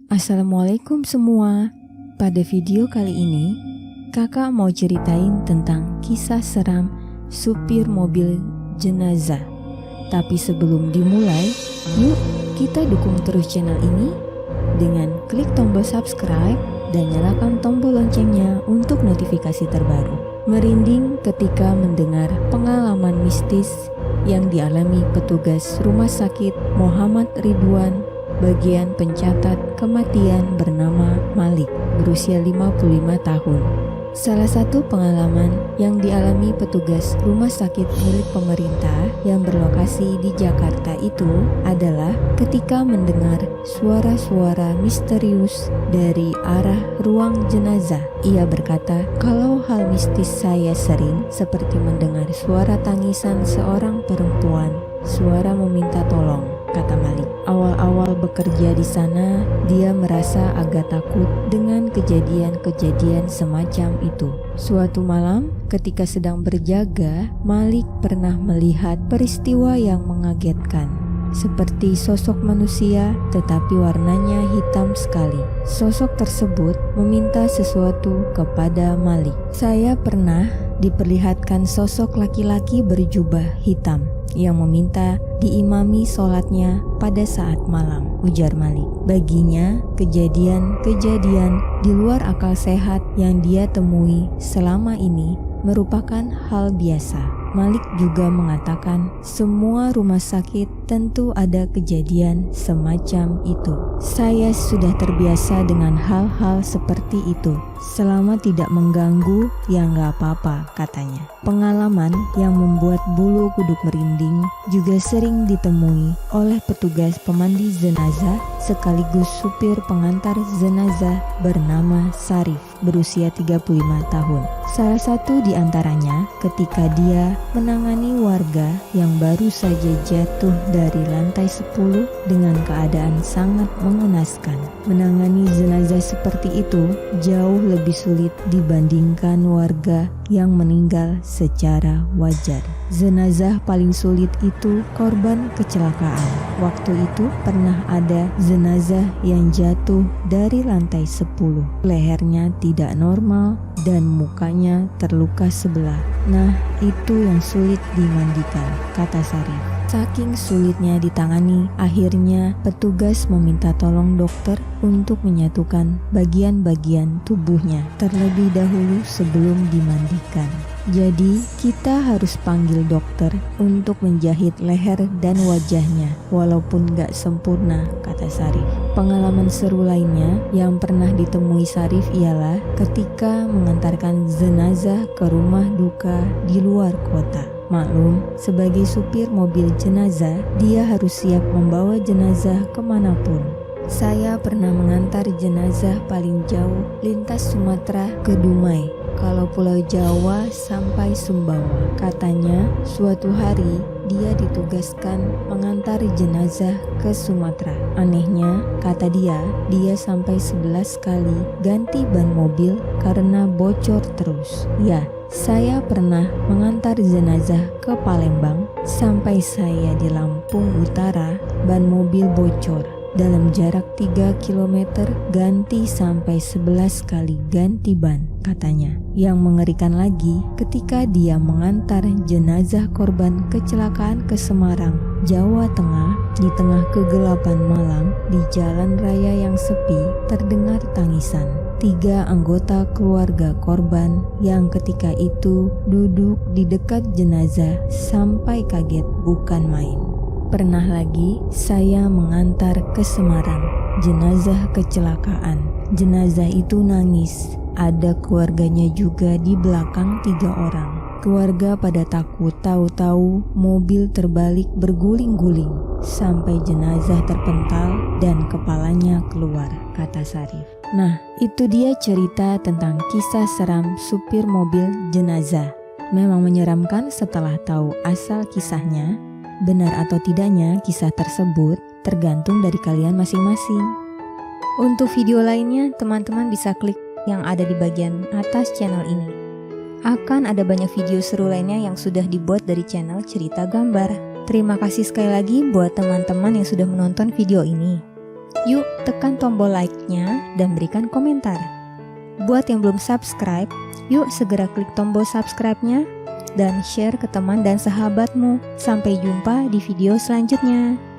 Assalamualaikum semua. Pada video kali ini, kakak mau ceritain tentang kisah seram supir mobil jenazah. Tapi sebelum dimulai, yuk kita dukung terus channel ini dengan klik tombol subscribe dan nyalakan tombol loncengnya untuk notifikasi terbaru. Merinding ketika mendengar pengalaman mistis yang dialami petugas Rumah Sakit Muhammad Ridwan bagian pencatat kematian bernama Malik berusia 55 tahun. Salah satu pengalaman yang dialami petugas rumah sakit milik pemerintah yang berlokasi di Jakarta itu adalah ketika mendengar suara-suara misterius dari arah ruang jenazah. Ia berkata, "Kalau hal mistis saya sering seperti mendengar suara tangisan seorang perempuan, suara meminta tolong," kata Malik. Awal-awal bekerja di sana, dia merasa agak takut dengan kejadian-kejadian semacam itu. Suatu malam, ketika sedang berjaga, Malik pernah melihat peristiwa yang mengagetkan. Seperti sosok manusia, tetapi warnanya hitam sekali. Sosok tersebut meminta sesuatu kepada Malik. "Saya pernah diperlihatkan sosok laki-laki berjubah hitam yang meminta diimami sholatnya pada saat malam," ujar Malik. Baginya, kejadian-kejadian di luar akal sehat yang dia temui selama ini merupakan hal biasa. Malik juga mengatakan semua rumah sakit tentu ada kejadian semacam itu. "Saya sudah terbiasa dengan hal-hal seperti itu. Selama tidak mengganggu, ya nggak apa-apa," katanya. Pengalaman yang membuat bulu kuduk merinding juga sering ditemui oleh petugas pemandi jenazah sekaligus supir pengantar jenazah bernama Sarif berusia 35 tahun. Salah satu di antaranya ketika dia menangani warga yang baru saja jatuh dari lantai 10 dengan keadaan sangat mengenaskan. Menangani jenazah seperti itu jauh lebih sulit dibandingkan warga yang meninggal secara wajar. Jenazah paling sulit itu korban kecelakaan. Waktu itu pernah ada jenazah yang jatuh dari lantai 10. Lehernya tidak normal dan mukanya terluka sebelah. Nah, itu yang sulit dimandikan, kata Sarif. Saking sulitnya ditangani, akhirnya petugas meminta tolong dokter untuk menyatukan bagian-bagian tubuhnya terlebih dahulu sebelum dimandikan. Jadi kita harus panggil dokter untuk menjahit leher dan wajahnya walaupun gak sempurna, kata Sarif. Pengalaman seru lainnya yang pernah ditemui Sarif ialah ketika mengantarkan jenazah ke rumah duka di luar kota. Maklum, sebagai supir mobil jenazah, dia harus siap membawa jenazah kemanapun. Saya pernah mengantar jenazah paling jauh lintas Sumatera ke Dumai, kalau Pulau Jawa sampai Sumbawa. Katanya, suatu hari dia ditugaskan mengantar jenazah ke Sumatera. Anehnya, kata dia sampai 11 kali ganti ban mobil karena bocor terus. Ya, saya pernah mengantar jenazah ke Palembang. Sampai saya di Lampung Utara, ban mobil bocor. Dalam jarak 3 km ganti sampai 11 kali ganti ban, katanya. Yang mengerikan lagi, ketika dia mengantar jenazah korban kecelakaan ke Semarang, Jawa Tengah, di tengah kegelapan malam di jalan raya yang sepi, terdengar tangisan 3 anggota keluarga korban yang ketika itu duduk di dekat jenazah sampai kaget bukan main. Pernah lagi saya mengantar ke Semarang jenazah kecelakaan. Jenazah itu nangis. Ada keluarganya juga di belakang 3 orang. Keluarga pada takut, tahu-tahu mobil terbalik berguling-guling sampai jenazah terpental dan kepalanya keluar, kata Sarif. Nah, itu dia cerita tentang kisah seram supir mobil jenazah. Memang menyeramkan setelah tahu asal kisahnya. Benar atau tidaknya kisah tersebut tergantung dari kalian masing-masing. Untuk video lainnya, teman-teman bisa klik yang ada di bagian atas channel ini. Akan ada banyak video seru lainnya yang sudah dibuat dari channel Cerita Gambar. Terima kasih sekali lagi buat teman-teman yang sudah menonton video ini. Yuk tekan tombol like-nya dan berikan komentar. Buat yang belum subscribe, yuk segera klik tombol subscribe-nya dan share ke teman dan sahabatmu. Sampai jumpa di video selanjutnya.